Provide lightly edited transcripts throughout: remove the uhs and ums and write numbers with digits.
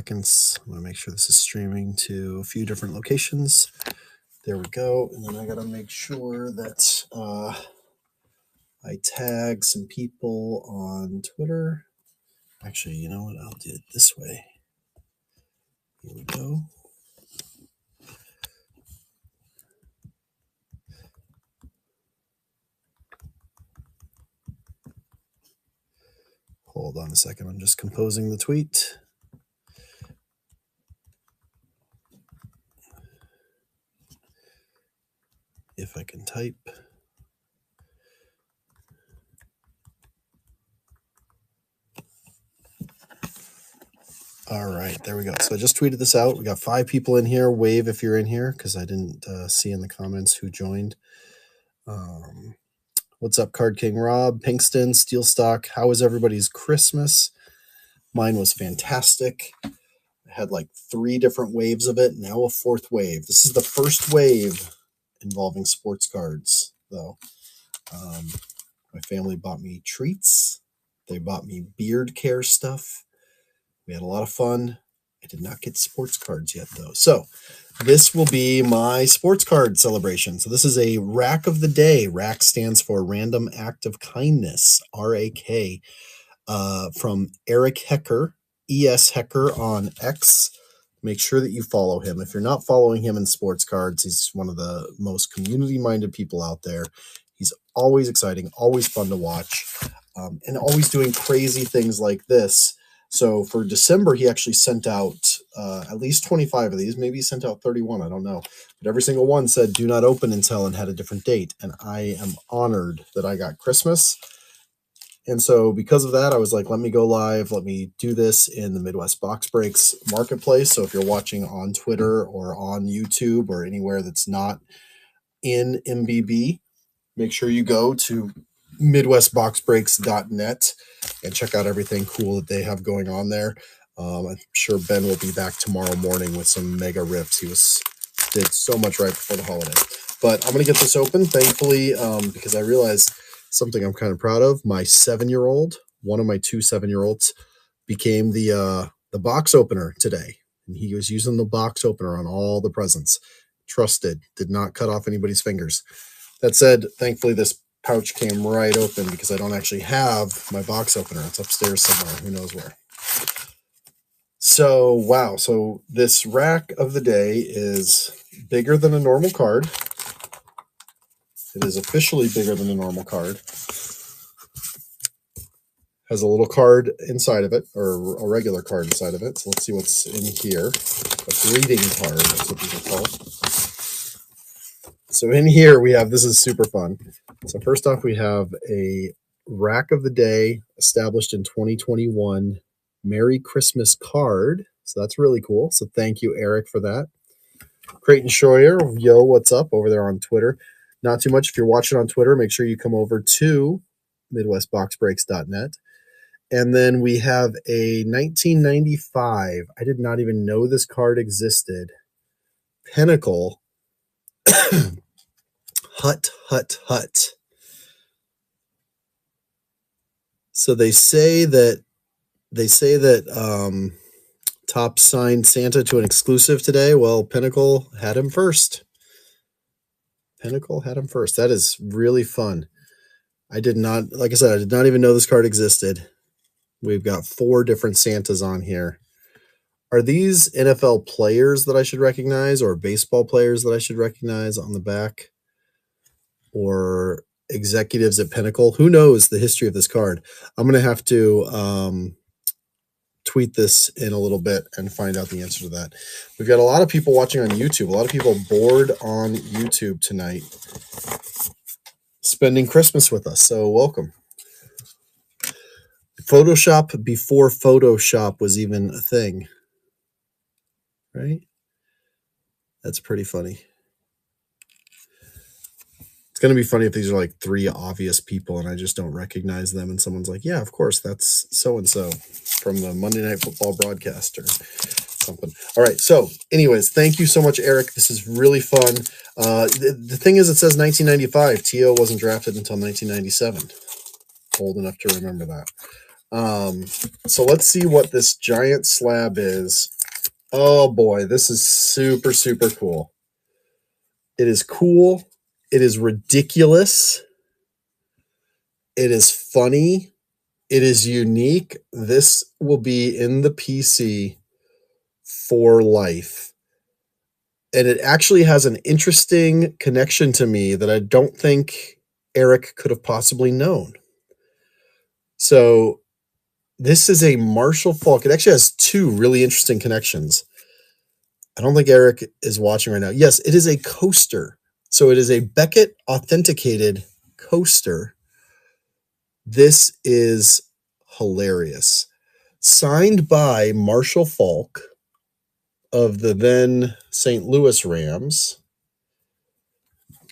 seconds. I'm going to make sure this is streaming to a few different locations. There we go. And then I got to make sure that I tag some people on Twitter. Actually, you know what? I'll do it this way. Here we go. Hold on a second. I'm just composing the tweet. If I can type. All right, there we go. So I just tweeted this out. We got 5 people in here. Wave if you're in here, because I didn't see in the comments who joined. What's up, Card King Rob, Pinkston, Steelstock? How was everybody's Christmas? Mine was fantastic. I had like 3 different waves of it, now a 4th wave. This is the first wave involving sports cards, though. My family bought me treats. They bought me beard care stuff. We had a lot of fun. I did not get sports cards yet, though. So this will be my sports card celebration. So this is a rack of the day. Rack stands for Random Act of Kindness, R-A-K, from Eric Hecker, E.S. Hecker on X. Make sure that you follow him. If you're not following him in sports cards, he's one of the most community-minded people out there. He's always exciting, always fun to watch, and always doing crazy things like this. So for December, he actually sent out at least 25 of these. Maybe he sent out 31. I don't know. But every single one said, do not open until, and had a different date. And I am honored that I got Christmas. And so because of that, I was like, let me go live. Let me do this in the Midwest Box Breaks marketplace. So if you're watching on Twitter or on YouTube or anywhere that's not in MBB, make sure you go to midwestboxbreaks.net and check out everything cool that they have going on there. I'm sure Ben will be back tomorrow morning with some mega rips. He did so much right before the holiday. But I'm going to get this open, thankfully, because I realized something I'm kind of proud of. My 7-year-old, one of my 2 7-year-olds, became the box opener today. And he was using the box opener on all the presents. Trusted, did not cut off anybody's fingers. That said, thankfully, this pouch came right open because I don't actually have my box opener. It's upstairs somewhere. Who knows where? So, wow. So this rack of the day is bigger than a normal card. It is officially bigger than a normal card. Has a little card inside of it, or a regular card inside of it. So let's see what's in here. A greeting card, that's what these are called. So in here we have, this is super fun. So first off, we have a rack of the day established in 2021 Merry Christmas card. So that's really cool. So thank you, Eric, for that. Creighton Schroyer, yo, what's up over there on Twitter? Not too much. If you're watching on Twitter, make sure you come over to midwestboxbreaks.net. And then we have a 1995. I did not even know this card existed. Pinnacle. Hut, hut, hut. So they say that Top signed Santa to an exclusive today. Well, Pinnacle had him first. That is really fun. I did not, like I said, I did not even know this card existed. We've got 4 different Santas on here. Are these NFL players that I should recognize, or baseball players that I should recognize on the back? Or executives at Pinnacle? Who knows the history of this card? I'm going to have to tweet this in a little bit and find out the answer to that. We've got a lot of people watching on YouTube. A lot of people bored on YouTube tonight, spending Christmas with us. So welcome. Photoshop before Photoshop was even a thing, right? That's pretty funny. It's going to be funny if these are like 3 obvious people and I just don't recognize them. And someone's like, yeah, of course, that's so-and-so from the Monday Night Football broadcast or something. All right. So anyways, thank you so much, Eric. This is really fun. The thing is, it says 1995. T.O. wasn't drafted until 1997. Old enough to remember that. So let's see what this giant slab is Oh boy, this is super, super cool. It is cool. It is ridiculous. It is funny. It is unique. This will be in the PC for life. And it actually has an interesting connection to me that I don't think Eric could have possibly known. So this is a Marshall Falk. It actually has two really interesting connections. I don't think Eric is watching right now. Yes, it is a coaster. So it is a Beckett authenticated coaster. This is hilarious. Signed by Marshall Falk of the then St. Louis Rams.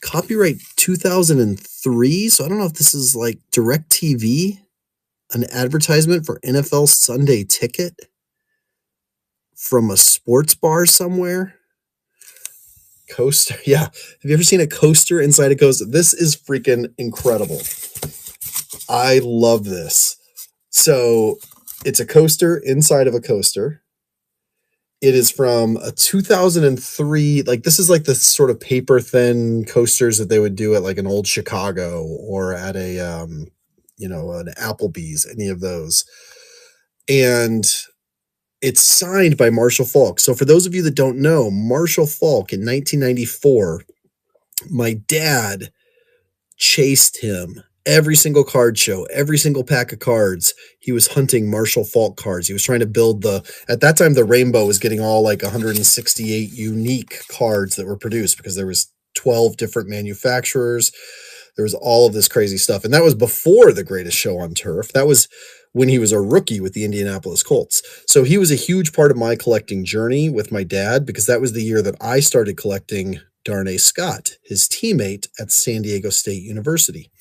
Copyright 2003. So I don't know if this is like DirecTV, an advertisement for NFL Sunday Ticket from a sports bar somewhere. Coaster. Yeah. Have you ever seen a coaster inside a coaster? This is freaking incredible. I love this. So it's a coaster inside of a coaster. It is from a 2003, like this is like the sort of paper thin coasters that they would do at like an old Chicago or at a, an Applebee's, any of those. And it's signed by Marshall Falk. So for those of you that don't know, Marshall Falk in 1994, my dad chased him every single card show, every single pack of cards. He was hunting Marshall Falk cards. He was trying to build at that time, the Rainbow was getting all like 168 unique cards that were produced because there was 12 different manufacturers. There was all of this crazy stuff. And that was before the Greatest Show on Turf. That was when he was a rookie with the Indianapolis Colts. So he was a huge part of my collecting journey with my dad because that was the year that I started collecting Darnay Scott, his teammate at San Diego State University.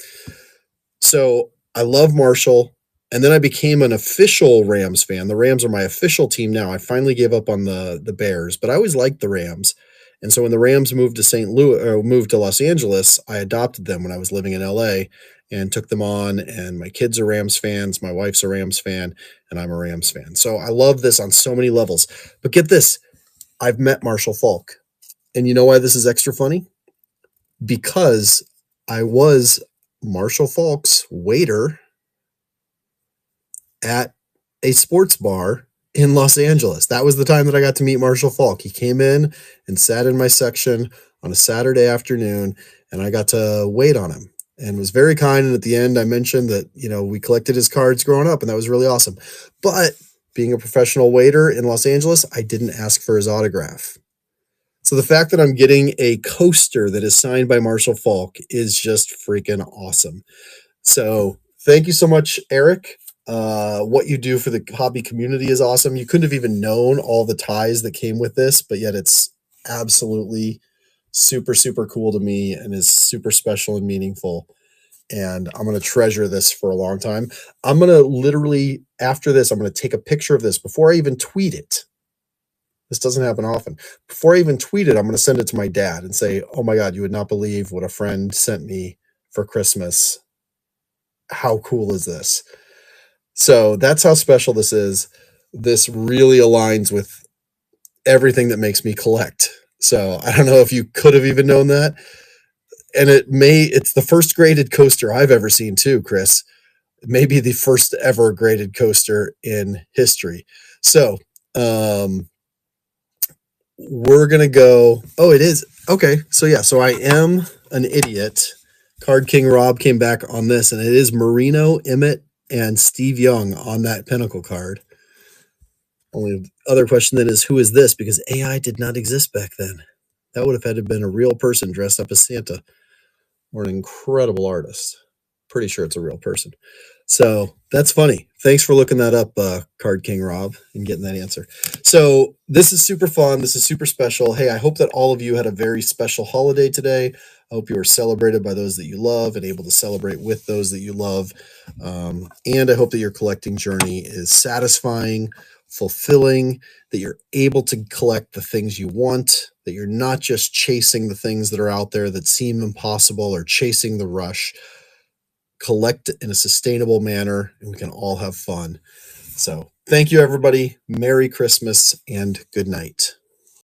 So I love Marshall. And then I became an official Rams fan. The Rams are my official team now. I finally gave up on the Bears, but I always liked the Rams. And so when the Rams moved to St. Louis or moved to Los Angeles, I adopted them when I was living in LA and took them on. And my kids are Rams fans. My wife's a Rams fan and I'm a Rams fan. So I love this on so many levels. But get this, I've met Marshall Falk. And you know why this is extra funny? Because I was Marshall Falk's waiter at a sports bar in Los Angeles. That was the time that I got to meet Marshall Falk. He came in and sat in my section on a Saturday afternoon, and I got to wait on him and was very kind. And at the end, I mentioned that, we collected his cards growing up, and that was really awesome. But being a professional waiter in Los Angeles, I didn't ask for his autograph. So the fact that I'm getting a coaster that is signed by Marshall Falk is just freaking awesome. So thank you so much, Eric. What you do for the hobby community is awesome. You couldn't have even known all the ties that came with this, but yet it's absolutely super, super cool to me and is super special and meaningful. And I'm going to treasure this for a long time. I'm going to literally, after this, I'm going to take a picture of this before I even tweet it. This doesn't happen often. Before I even tweet it, I'm going to send it to my dad and say, oh my God, you would not believe what a friend sent me for Christmas. How cool is this? So that's how special this is. This really aligns with everything that makes me collect. So I don't know if you could have even known that. And it's the first graded coaster I've ever seen too, Chris. It may be the first ever graded coaster in history. So, we're going to go. Oh, it is. Okay. So yeah. So I am an idiot. Card King Rob came back on this, and it is Marino, Emmett, and Steve Young on that Pinnacle card. Only other question then is, who is this? Because AI did not exist back then. That would have had to have been a real person dressed up as Santa or an incredible artist. Pretty sure it's a real person. So that's funny. Thanks for looking that up, Card King Rob, and getting that answer. So this is super fun. This is super special. Hey, I hope that all of you had a very special holiday today. I hope you were celebrated by those that you love and able to celebrate with those that you love. And I hope that your collecting journey is satisfying, fulfilling, that you're able to collect the things you want, that you're not just chasing the things that are out there that seem impossible or chasing the rush. Collect in a sustainable manner, and we can all have fun. So Thank you, everybody. Merry Christmas and good night.